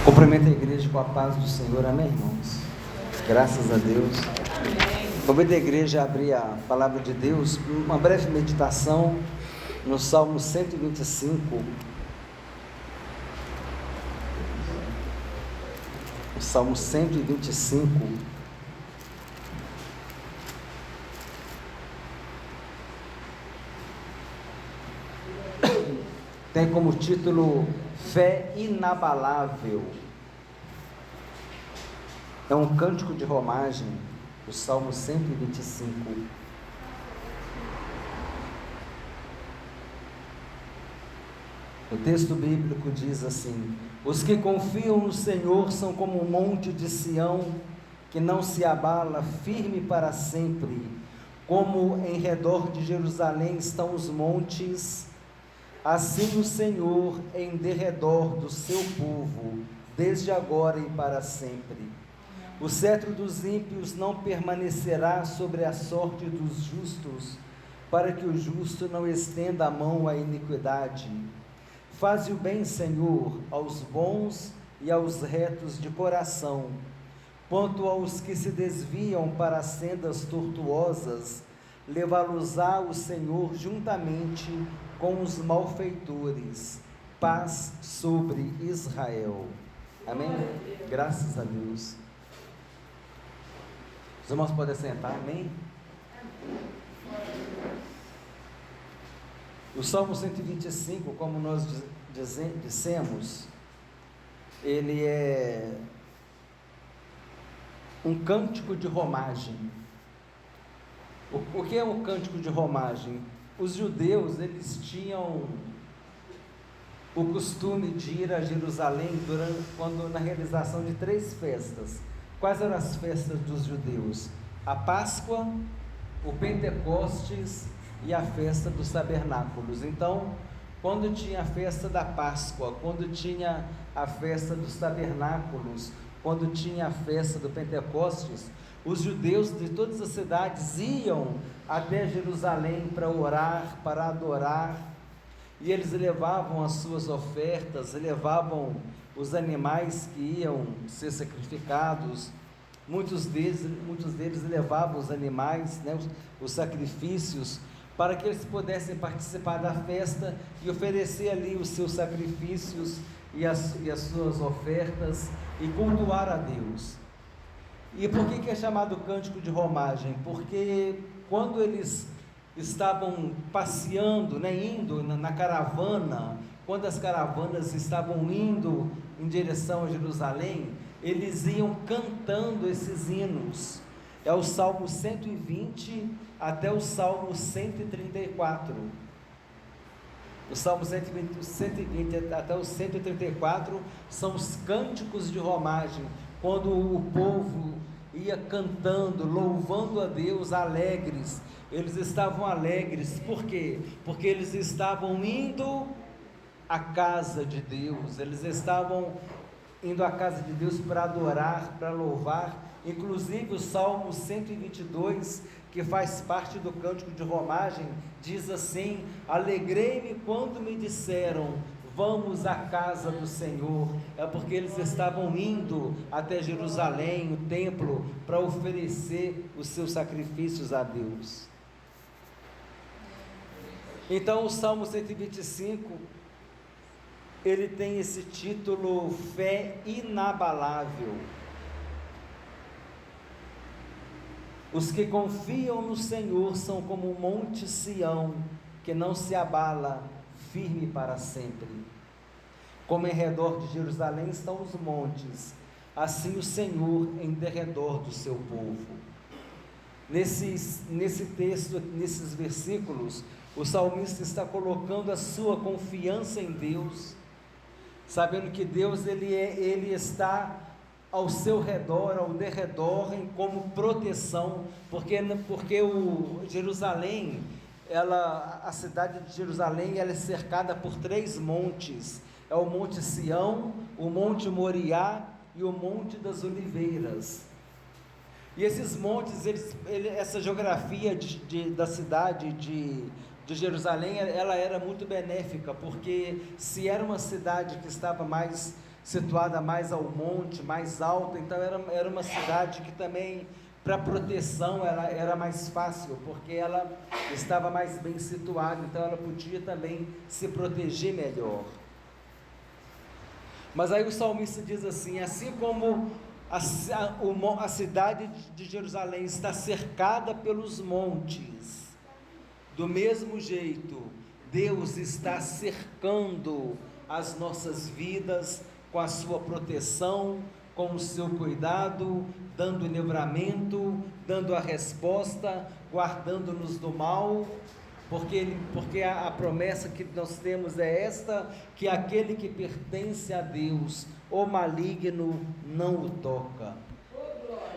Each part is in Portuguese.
Cumprimento a igreja com a paz do Senhor, amém, irmãos? Graças a Deus. Convido a igreja a abrir a palavra de Deus, uma breve meditação no Salmo 125. O Salmo 125. Tem como título Fé Inabalável. É um cântico de romagem, o Salmo 125. O texto bíblico diz assim: os que confiam no Senhor são como um monte de Sião, que não se abala, firme para sempre. Como em redor de Jerusalém estão os montes, assim o Senhor em derredor do seu povo, desde agora e para sempre. O cetro dos ímpios não permanecerá sobre a sorte dos justos, para que o justo não estenda a mão à iniquidade. Faze o bem, Senhor, aos bons e aos retos de coração. Quanto aos que se desviam para sendas tortuosas, levá-los-á o Senhor juntamente com os malfeitores. Paz sobre Israel. Amém? Graças a Deus. Os irmãos podem sentar, amém? O Salmo 125, como nós dissemos, ele é um cântico de romagem. O que é um cântico de romagem? Os judeus, eles tinham o costume de ir a Jerusalém na realização de 3 festas. Quais eram as festas dos judeus? A Páscoa, o Pentecostes e a festa dos tabernáculos. Então, quando tinha a festa da Páscoa, quando tinha a festa dos tabernáculos, quando tinha a festa do Pentecostes, os judeus de todas as cidades iam até Jerusalém para orar, para adorar, e eles levavam as suas ofertas, levavam os animais que iam ser sacrificados. Muitos deles levavam os animais, os sacrifícios, para que eles pudessem participar da festa e oferecer ali os seus sacrifícios e as suas ofertas e cultuar a Deus. E por que é chamado cântico de romagem? Porque quando eles estavam passeando, indo na caravana, quando as caravanas estavam indo em direção a Jerusalém, eles iam cantando esses hinos. É o Salmo 120 até o Salmo 134. O Salmo 120 até o 134 são os cânticos de romagem, quando o povo ia cantando, louvando a Deus, alegres. Eles estavam alegres, por quê? Porque eles estavam indo à casa de Deus, eles estavam indo à casa de Deus para adorar, para louvar. Inclusive o Salmo 122, que faz parte do cântico de romagem, diz assim: alegrei-me quando me disseram, vamos à casa do Senhor. É porque eles estavam indo até Jerusalém, o templo, para oferecer os seus sacrifícios a Deus. Então o Salmo 125, ele tem esse título, Fé Inabalável. Os que confiam no Senhor são como o monte Sião, que não se abala, firme para sempre. Como em redor de Jerusalém estão os montes, assim o Senhor em derredor do seu povo. Nesse texto, nesses versículos, o salmista está colocando a sua confiança em Deus, sabendo que Deus ele está ao seu redor, ao derredor, como proteção, porque o Jerusalém, a cidade de Jerusalém, ela é cercada por 3 montes. É o Monte Sião, o Monte Moriá e o Monte das Oliveiras. E esses montes, essa geografia da cidade de Jerusalém, ela era muito benéfica, porque se era uma cidade que estava mais situada mais ao monte, mais alta, então era uma cidade que também, para proteção, ela era mais fácil, porque ela estava mais bem situada, então ela podia também se proteger melhor. Mas aí o salmista diz assim: assim como a cidade de Jerusalém está cercada pelos montes, do mesmo jeito, Deus está cercando as nossas vidas com a sua proteção, com o seu cuidado, dando o livramento, dando a resposta, guardando-nos do mal, porque a promessa que nós temos é esta, que aquele que pertence a Deus, o maligno não o toca.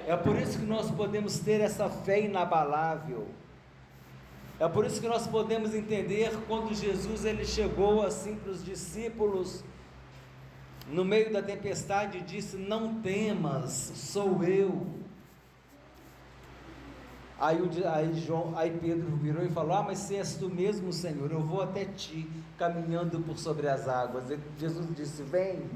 É por isso que nós podemos ter essa fé inabalável. É por isso que nós podemos entender quando Jesus ele chegou assim para os discípulos, no meio da tempestade, e disse: não temas, sou eu. Aí Pedro virou e falou: mas se és tu mesmo, Senhor, eu vou até ti, caminhando por sobre as águas. E Jesus disse: vem.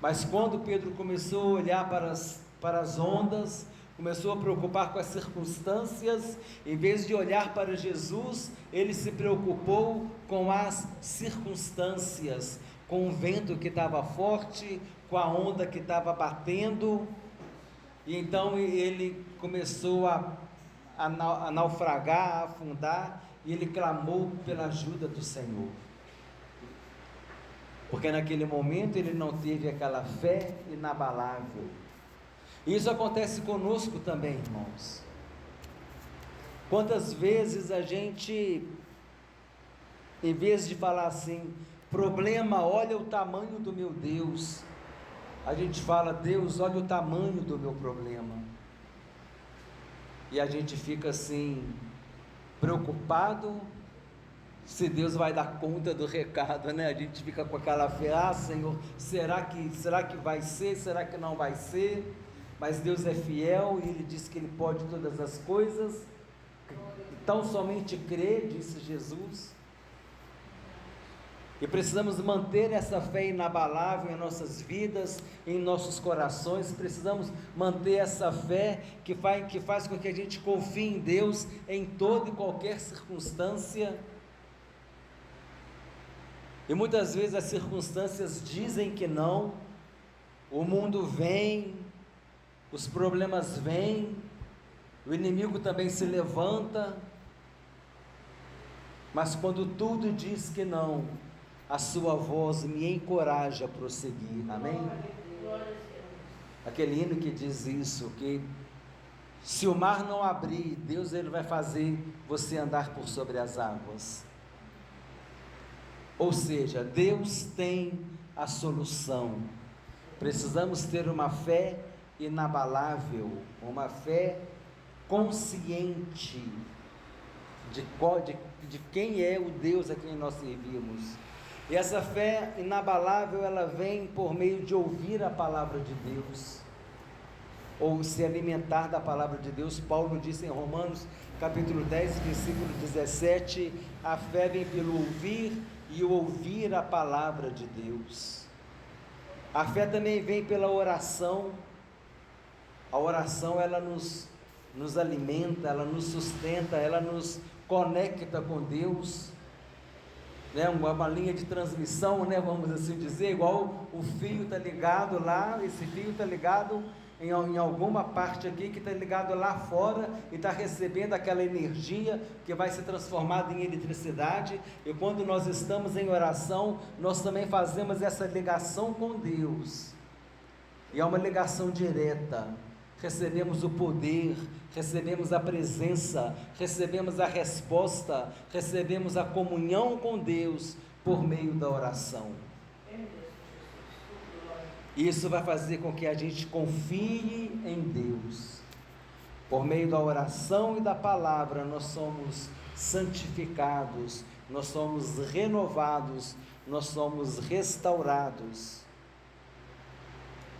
Mas quando Pedro começou a olhar para as ondas, começou a preocupar com as circunstâncias, em vez de olhar para Jesus, ele se preocupou com as circunstâncias, com o vento que estava forte, com a onda que estava batendo, e então ele começou a naufragar, a afundar, e ele clamou pela ajuda do Senhor, porque naquele momento ele não teve aquela fé inabalável. Isso acontece conosco também, irmãos. Quantas vezes a gente, em vez de falar assim, problema, olha o tamanho do meu Deus, a gente fala: Deus, olha o tamanho do meu problema. E a gente fica assim, preocupado se Deus vai dar conta do recado, né? A gente fica com aquela fé: Senhor, será que vai ser? Será que não vai ser? Mas Deus é fiel e Ele diz que Ele pode todas as coisas, então somente crê, disse Jesus. E precisamos manter essa fé inabalável em nossas vidas, em nossos corações. Precisamos manter essa fé que faz com que a gente confie em Deus em toda e qualquer circunstância. E muitas vezes as circunstâncias dizem que não, o mundo vem, os problemas vêm, o inimigo também se levanta, mas quando tudo diz que não, a sua voz me encoraja a prosseguir, amém? Aquele hino que diz isso, que se o mar não abrir, Deus ele vai fazer você andar por sobre as águas. Ou seja, Deus tem a solução. Precisamos ter uma fé inabalável, uma fé consciente de quem é o Deus a quem nós servimos. E essa fé inabalável, ela vem por meio de ouvir a palavra de Deus, ou se alimentar da palavra de Deus. Paulo disse em Romanos capítulo 10, versículo 17, a fé vem pelo ouvir, e o ouvir a palavra de Deus. A fé também vem pela oração. A oração, ela nos alimenta, ela nos sustenta, ela nos conecta com Deus, né? Uma linha de transmissão, né? Vamos assim dizer, igual o fio está ligado lá, esse fio está ligado em alguma parte aqui, que está ligado lá fora, e está recebendo aquela energia que vai ser transformada em eletricidade. E quando nós estamos em oração, nós também fazemos essa ligação com Deus, e é uma ligação direta. Recebemos o poder, recebemos a presença, recebemos a resposta, recebemos a comunhão com Deus por meio da oração. Isso vai fazer com que a gente confie em Deus. Por meio da oração e da palavra, nós somos santificados, nós somos renovados, nós somos restaurados.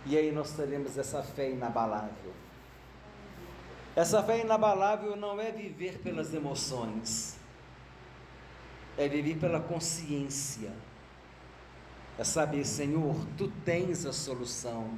E aí nós teremos essa fé inabalável. Essa fé inabalável não é viver pelas emoções, é viver pela consciência. É saber, Senhor, Tu tens a solução.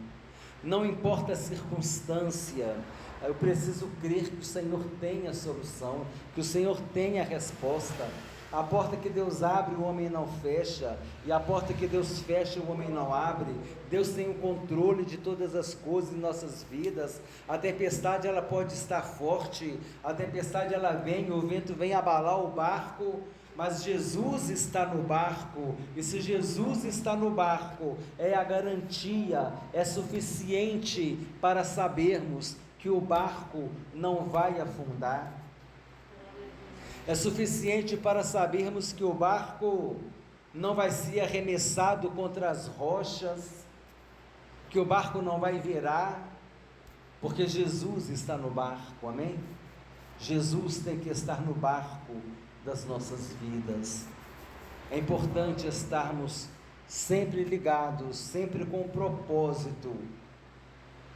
Não importa a circunstância, eu preciso crer que o Senhor tem a solução, que o Senhor tem a resposta. A porta que Deus abre, o homem não fecha, e a porta que Deus fecha, o homem não abre. Deus tem o controle de todas as coisas em nossas vidas. A tempestade ela pode estar forte, a tempestade ela vem, o vento vem abalar o barco, mas Jesus está no barco, e se Jesus está no barco, é a garantia, é suficiente para sabermos que o barco não vai afundar. É suficiente para sabermos que o barco não vai ser arremessado contra as rochas, que o barco não vai virar, porque Jesus está no barco, amém? Jesus tem que estar no barco das nossas vidas. É importante estarmos sempre ligados, sempre com o propósito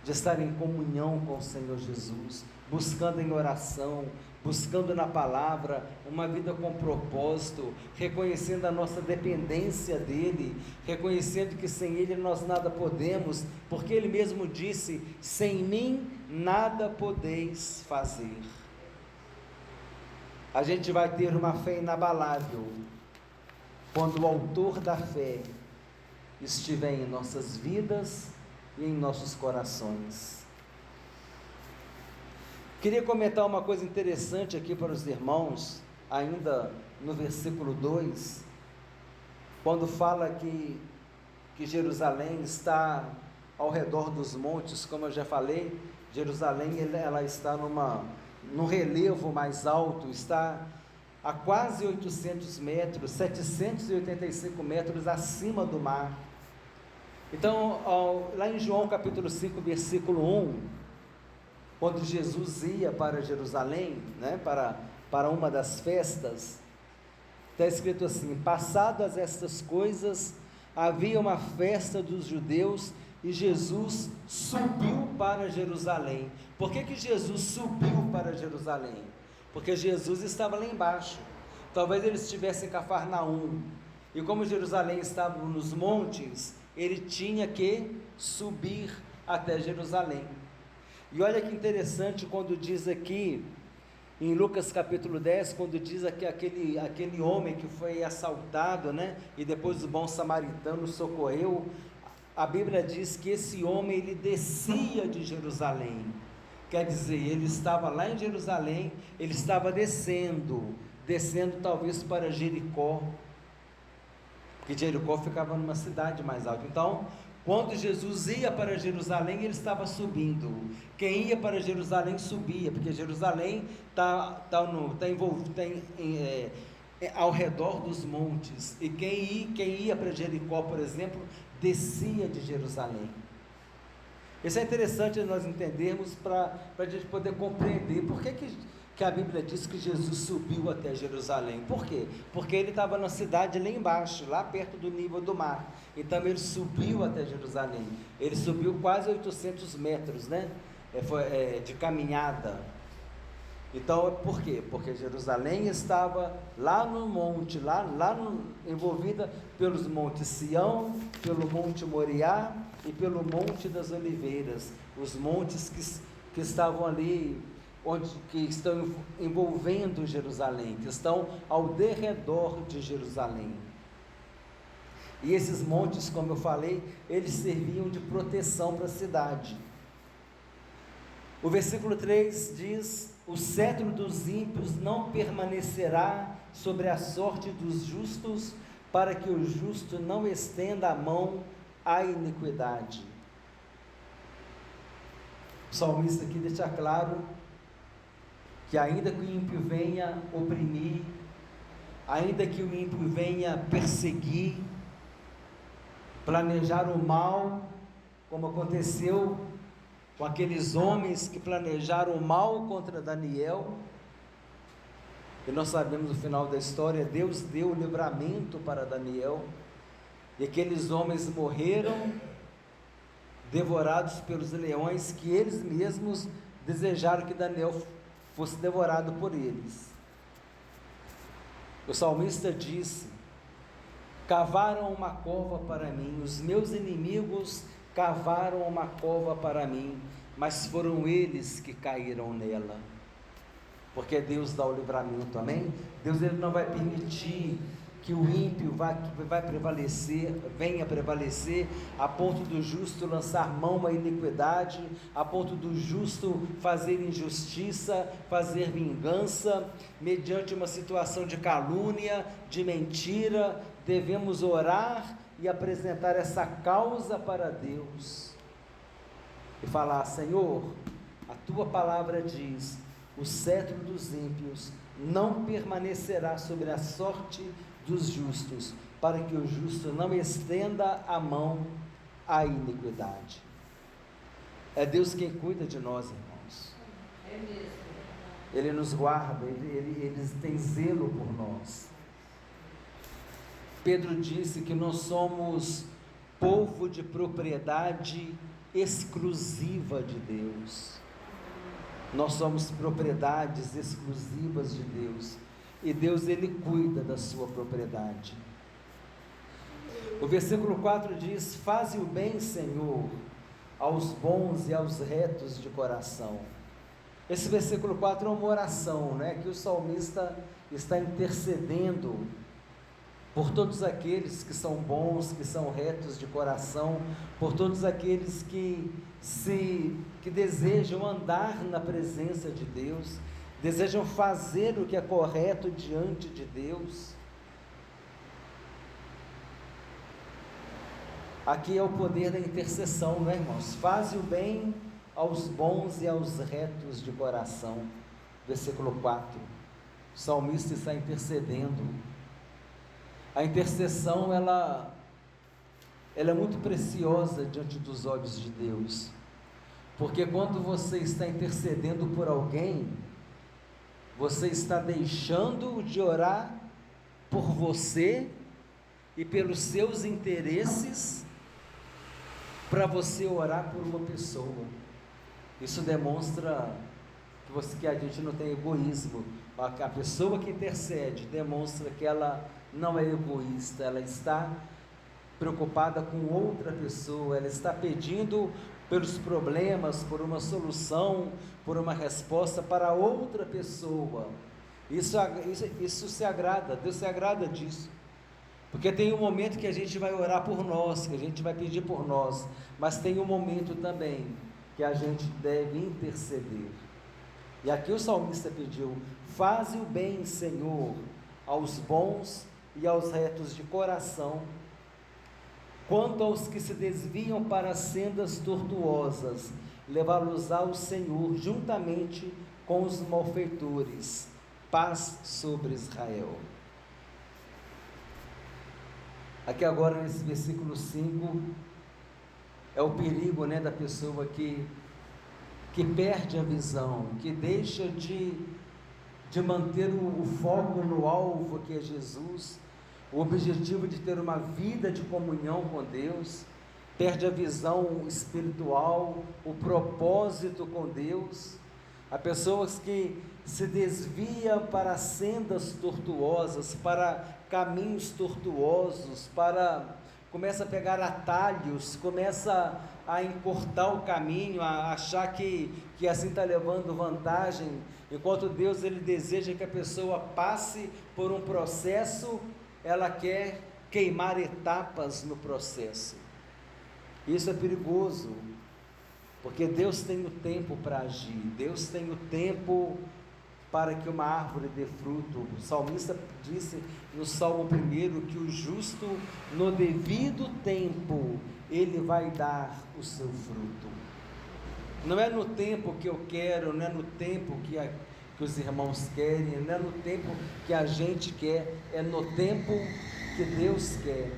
de estar em comunhão com o Senhor Jesus, buscando em oração, buscando na palavra, uma vida com propósito, reconhecendo a nossa dependência dEle, reconhecendo que sem Ele nós nada podemos, porque Ele mesmo disse: sem mim nada podeis fazer. A gente vai ter uma fé inabalável, quando o autor da fé estiver em nossas vidas e em nossos corações. Queria comentar uma coisa interessante aqui para os irmãos, ainda no versículo 2, quando fala que Jerusalém está ao redor dos montes. Como eu já falei, Jerusalém ela está num relevo mais alto, está a quase 800 metros, 785 metros acima do mar. Então, lá em João capítulo 5, versículo 1, quando Jesus ia para Jerusalém, né, para uma das festas, está escrito assim: passadas estas coisas, havia uma festa dos judeus, e Jesus subiu para Jerusalém. Por que Jesus subiu para Jerusalém? Porque Jesus estava lá embaixo. Talvez ele estivesse em Cafarnaum, e como Jerusalém estava nos montes, ele tinha que subir até Jerusalém. E olha que interessante quando diz aqui, em Lucas capítulo 10, quando diz que aquele homem que foi assaltado, né, e depois o bom samaritano socorreu, a Bíblia diz que esse homem, ele descia de Jerusalém. Quer dizer, ele estava lá em Jerusalém, ele estava descendo talvez para Jericó, porque Jericó ficava numa cidade mais alta. Então, quando Jesus ia para Jerusalém, ele estava subindo. Quem ia para Jerusalém subia, porque Jerusalém está ao redor dos montes. E quem ia para Jericó, por exemplo, descia de Jerusalém. Isso é interessante nós entendermos, para a gente poder compreender por que a Bíblia diz que Jesus subiu até Jerusalém. Por quê? Porque ele estava na cidade lá embaixo, lá perto do nível do mar. Então ele subiu até Jerusalém. Ele subiu quase 800 metros, né? De caminhada. Então, por quê? Porque Jerusalém estava lá no monte, envolvida pelos montes Sião, pelo monte Moriá e pelo monte das Oliveiras. Os montes que estavam ali, que estão envolvendo Jerusalém, que estão ao derredor de Jerusalém. E esses montes, como eu falei, eles serviam de proteção para a cidade. O versículo 3 diz: o cetro dos ímpios não permanecerá sobre a sorte dos justos, para que o justo não estenda a mão à iniquidade. O salmista aqui deixa claro que ainda que o ímpio venha oprimir, ainda que o ímpio venha perseguir, planejar o mal, como aconteceu com aqueles homens que planejaram o mal contra Daniel, e nós sabemos o final da história. Deus deu o livramento para Daniel, e aqueles homens morreram, devorados pelos leões, que eles mesmos desejaram que Daniel fosse devorado por eles. O salmista disse cavaram uma cova para mim, os meus inimigos cavaram uma cova para mim, mas foram eles que caíram nela. Porque Deus dá o livramento, amém? Deus, ele não vai permitir que o ímpio vai prevalecer, venha prevalecer, a ponto do justo lançar mão à iniquidade, a ponto do justo fazer injustiça, fazer vingança, mediante uma situação de calúnia, de mentira. Devemos orar e apresentar essa causa para Deus, e falar: Senhor, a tua palavra diz, o cetro dos ímpios não permanecerá sobre a sorte dos justos, para que o justo não estenda a mão à iniquidade. É Deus quem cuida de nós, irmãos. É mesmo. Ele nos guarda, ele tem zelo por nós. Pedro disse que nós somos povo de propriedade exclusiva de Deus. Nós somos propriedades exclusivas de Deus, e Deus, ele cuida da sua propriedade. O versículo 4 diz: faze o bem, Senhor, aos bons e aos retos de coração. Esse versículo 4 é uma oração, né, que o salmista está intercedendo por todos aqueles que são bons, que são retos de coração, por todos aqueles que desejam andar na presença de Deus, desejam fazer o que é correto diante de Deus. Aqui é o poder da intercessão, não é, irmãos? Faze o bem aos bons e aos retos de coração. Versículo 4, o salmista está intercedendo. A intercessão, ela é muito preciosa diante dos olhos de Deus, porque quando você está intercedendo por alguém, você está deixando de orar por você e pelos seus interesses, para você orar por uma pessoa. Isso demonstra que a gente não tem egoísmo. A pessoa que intercede demonstra que ela não é egoísta, ela está preocupada com outra pessoa, ela está pedindo pelos problemas, por uma solução, por uma resposta para outra pessoa. Isso se agrada, Deus se agrada disso, porque tem um momento que a gente vai orar por nós, que a gente vai pedir por nós, mas tem um momento também que a gente deve interceder. E aqui o salmista pediu: faze o bem, Senhor, aos bons e aos retos de coração, quanto aos que se desviam para sendas tortuosas, levá-los-á o Senhor juntamente com os malfeitores. Paz sobre Israel. Aqui agora nesse versículo 5, é o perigo, né, da pessoa que perde a visão, que deixa de manter o foco no alvo, que é Jesus, o objetivo de ter uma vida de comunhão com Deus, perde a visão espiritual, o propósito com Deus. Há pessoas que se desviam para sendas tortuosas, para caminhos tortuosos, começa a pegar atalhos, começa a encurtar o caminho, a achar que assim está levando vantagem, enquanto Deus, ele deseja que a pessoa passe por um processo, ela quer queimar etapas no processo. Isso é perigoso, porque Deus tem o tempo para agir, Deus tem o tempo para que uma árvore dê fruto. O salmista disse no Salmo 1 que o justo, no devido tempo, ele vai dar o seu fruto. Não é no tempo que eu quero, não é no tempo que os irmãos querem, não é no tempo que a gente quer, é no tempo que Deus quer,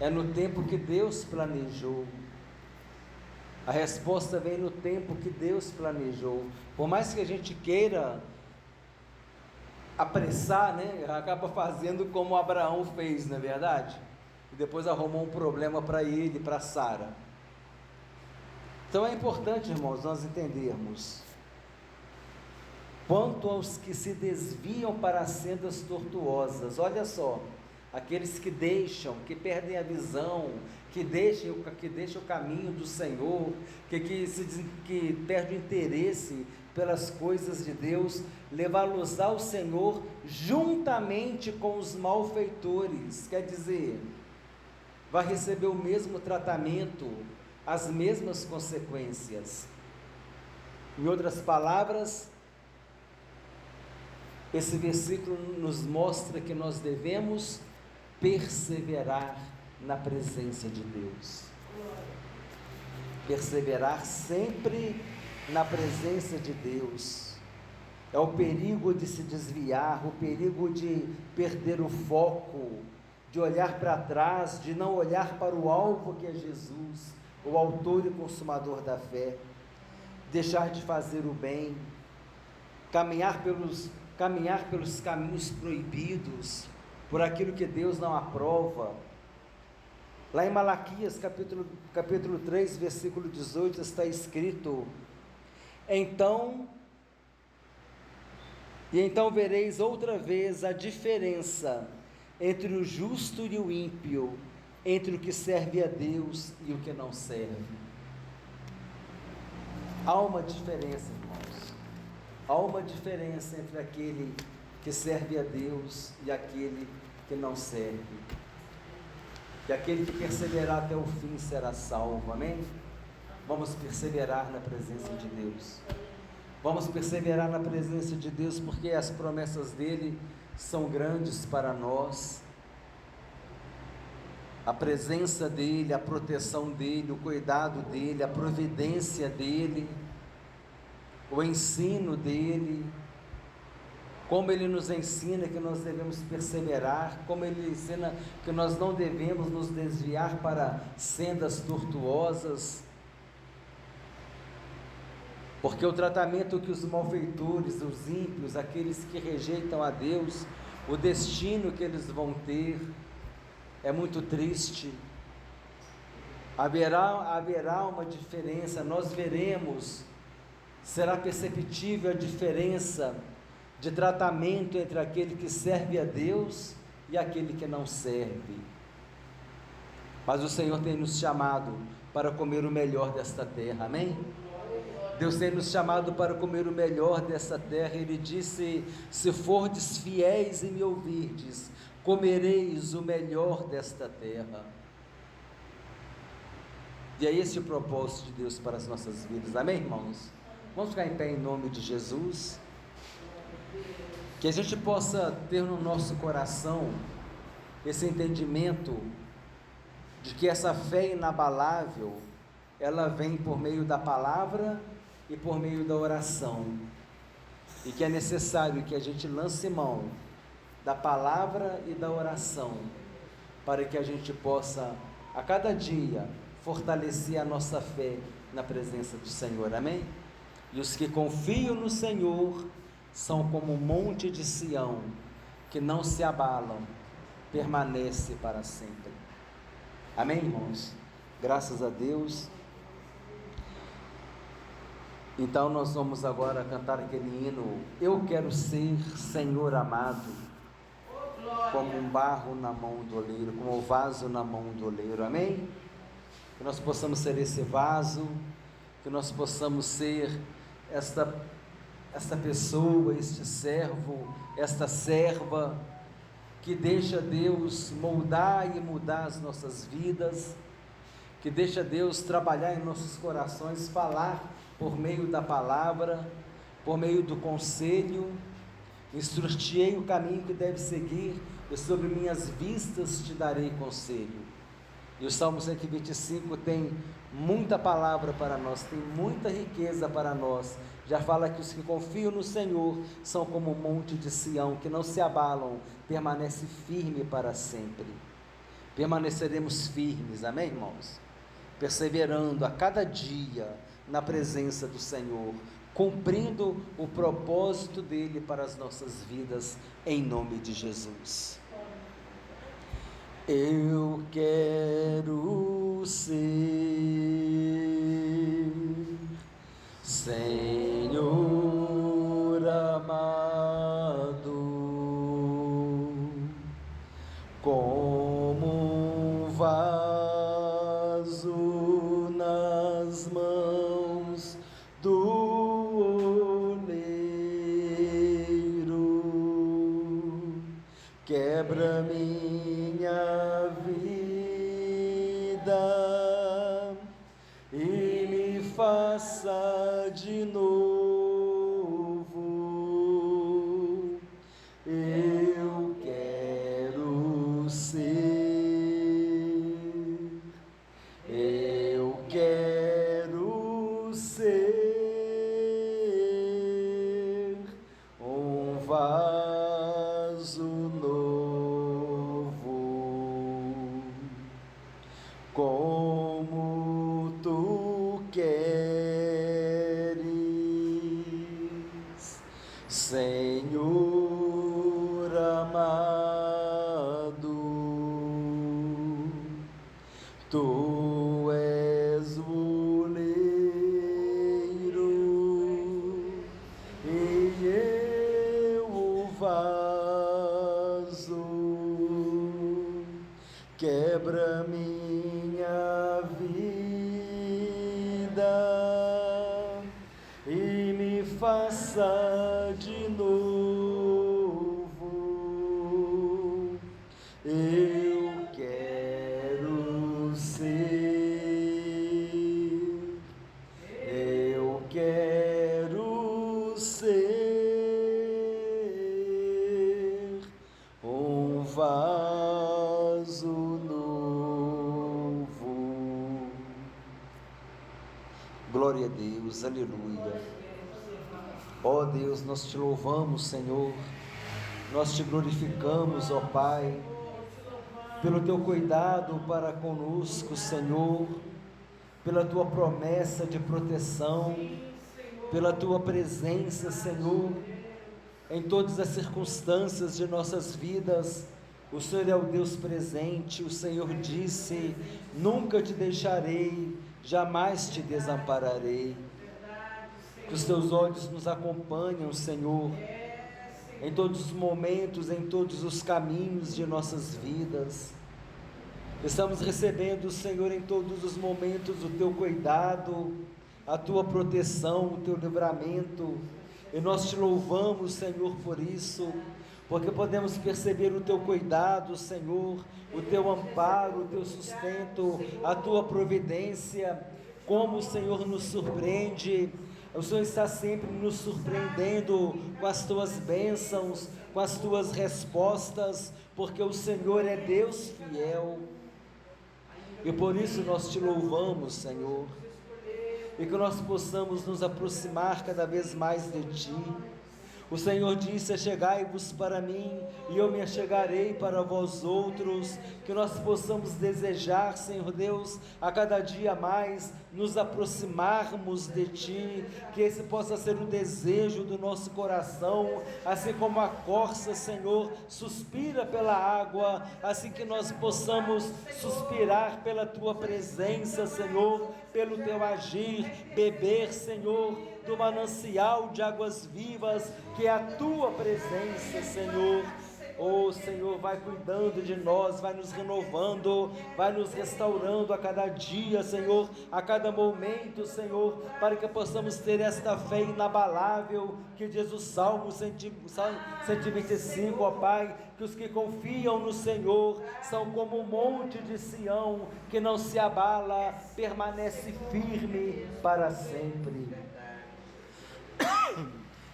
é no tempo que Deus planejou. A resposta vem no tempo que Deus planejou. Por mais que a gente queira apressar, né, acaba fazendo como Abraão fez, não é verdade? E depois arrumou um problema para ele, para Sara. Então é importante, irmãos, nós entendermos: quanto aos que se desviam para as sendas tortuosas, olha só, aqueles que deixam, que perdem a visão, que deixam o caminho do Senhor, que perdem o interesse pelas coisas de Deus, levá-los ao Senhor juntamente com os malfeitores, quer dizer, vai receber o mesmo tratamento, as mesmas consequências. Em outras palavras, esse versículo nos mostra que nós devemos perseverar na presença de Deus. Perseverar sempre na presença de Deus. É o perigo de se desviar, o perigo de perder o foco, de olhar para trás, de não olhar para o alvo que é Jesus, o autor e consumador da fé, deixar de fazer o bem, caminhar pelos caminhos proibidos, por aquilo que Deus não aprova. Lá em Malaquias capítulo 3, versículo 18, está escrito: então vereis outra vez a diferença entre o justo e o ímpio, entre o que serve a Deus e o que não serve. Há uma diferença, irmãos. Há uma diferença entre aquele que serve a Deus e aquele que não serve. E aquele que perseverar até o fim será salvo, amém? Vamos perseverar na presença de Deus. Vamos perseverar na presença de Deus, porque as promessas dele são grandes para nós. A presença dele, a proteção dele, o cuidado dele, a providência dele, o ensino dele, como ele nos ensina que nós devemos perseverar, como ele ensina que nós não devemos nos desviar para sendas tortuosas, porque o tratamento que os malfeitores, os ímpios, aqueles que rejeitam a Deus, o destino que eles vão ter é muito triste. Haverá uma diferença, nós veremos, será perceptível a diferença de tratamento entre aquele que serve a Deus e aquele que não serve. Mas o Senhor tem nos chamado para comer o melhor desta terra, amém? Deus tem nos chamado para comer o melhor dessa terra. Ele disse: se fordes fiéis e me ouvirdes, comereis o melhor desta terra. E é esse o propósito de Deus para as nossas vidas, amém, irmãos? Vamos ficar em pé em nome de Jesus, que a gente possa ter no nosso coração esse entendimento de que essa fé inabalável, ela vem por meio da palavra e por meio da oração, e que é necessário que a gente lance mão da palavra e da oração, para que a gente possa, a cada dia, fortalecer a nossa fé na presença do Senhor, amém? E os que confiam no Senhor são como um monte de Sião, que não se abalam, permanece para sempre, amém, irmãos? Graças a Deus. Então nós vamos agora cantar aquele hino: eu quero ser, Senhor amado, como um barro na mão do oleiro, como um vaso na mão do oleiro, amém? Que nós possamos ser esse vaso, que nós possamos ser esta pessoa, este servo, esta serva, que deixa Deus moldar e mudar as nossas vidas, que deixa Deus trabalhar em nossos corações, falar por meio da palavra, por meio do conselho. Instruir o caminho que deve seguir, e sobre minhas vistas te darei conselho. E o Salmo 125 tem muita palavra para nós, tem muita riqueza para nós. Já fala que os que confiam no Senhor são como um monte de Sião, que não se abalam, permanece firme para sempre. Permaneceremos firmes, amém, irmãos? Perseverando a cada dia na presença do Senhor, cumprindo o propósito dele para as nossas vidas, em nome de Jesus. Eu quero ser, Senhor amado, com nas mãos do oleiro, quebra minha vida e me faça de novo. Eu quero ser, eu quero ser um vaso novo, como tu queres, Senhor amado. Tu és o oleiro e eu o vaso. Quebra minha vida e me faça de novo. Eu quero ser, eu quero ser um vaso novo. Glória a Deus, aleluia. Ó Deus, nós te louvamos, Senhor, nós te glorificamos, ó Pai, pelo teu cuidado para conosco, Senhor, pela tua promessa de proteção, pela tua presença, Senhor, em todas as circunstâncias de nossas vidas. O Senhor é o Deus presente. O Senhor disse: nunca te deixarei, jamais te desampararei. Que os teus olhos nos acompanham, Senhor, em todos os momentos, em todos os caminhos de nossas vidas. Estamos recebendo, Senhor, em todos os momentos o teu cuidado, a tua proteção, o teu livramento, e nós te louvamos, Senhor, por isso, porque podemos perceber o teu cuidado, Senhor, o teu amparo, o teu sustento, a tua providência, como o Senhor nos surpreende. O Senhor está sempre nos surpreendendo com as tuas bênçãos, com as tuas respostas, porque o Senhor é Deus fiel, e por isso nós te louvamos, Senhor, e que nós possamos nos aproximar cada vez mais de Ti. O Senhor disse: achegai-vos para mim, e eu me achegarei para vós outros. Que nós possamos desejar, Senhor Deus, a cada dia mais nos aproximarmos de Ti, que esse possa ser o desejo do nosso coração, assim como a corça, Senhor, suspira pela água, assim que nós possamos suspirar pela Tua presença, Senhor, pelo Teu agir, beber, Senhor, do manancial de águas vivas, que é a Tua presença, Senhor. Oh Senhor, vai cuidando de nós, vai nos renovando, vai nos restaurando a cada dia, Senhor, a cada momento, Senhor, para que possamos ter esta fé inabalável, que diz o Salmo 125, ó Pai, que os que confiam no Senhor são como um monte de Sião, que não se abala, permanece firme para sempre.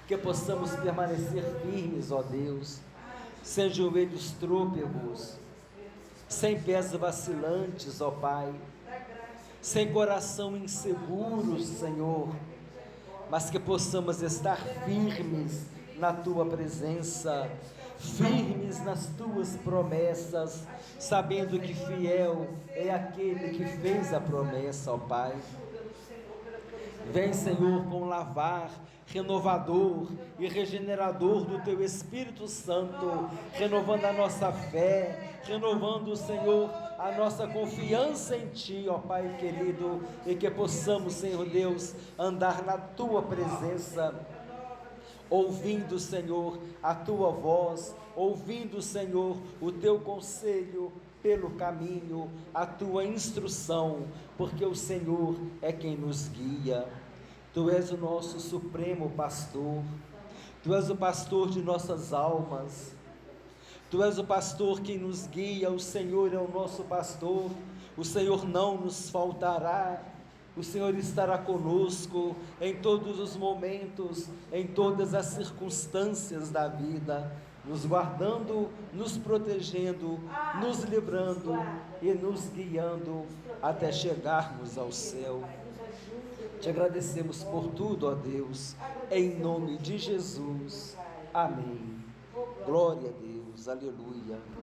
Que possamos permanecer firmes, ó Deus, sem joelhos trôpegos, sem pés vacilantes, ó Pai, sem coração inseguro, Senhor, mas que possamos estar firmes na Tua presença, firmes nas Tuas promessas, sabendo que fiel é aquele que fez a promessa, ó Pai. Vem, Senhor, com lavar renovador e regenerador do Teu Espírito Santo, renovando a nossa fé, renovando, Senhor, a nossa confiança em Ti, ó Pai querido, e que possamos, Senhor Deus, andar na Tua presença, ouvindo, Senhor, a Tua voz, ouvindo, Senhor, o Teu conselho, pelo caminho, a tua instrução, porque o Senhor é quem nos guia. Tu és o nosso supremo pastor, tu és o pastor de nossas almas, tu és o pastor que nos guia, o Senhor é o nosso pastor, o Senhor não nos faltará, o Senhor estará conosco em todos os momentos, em todas as circunstâncias da vida, nos guardando, nos protegendo, nos livrando e nos guiando até chegarmos ao céu. Te agradecemos por tudo, ó Deus, em nome de Jesus. Amém. Glória a Deus, aleluia.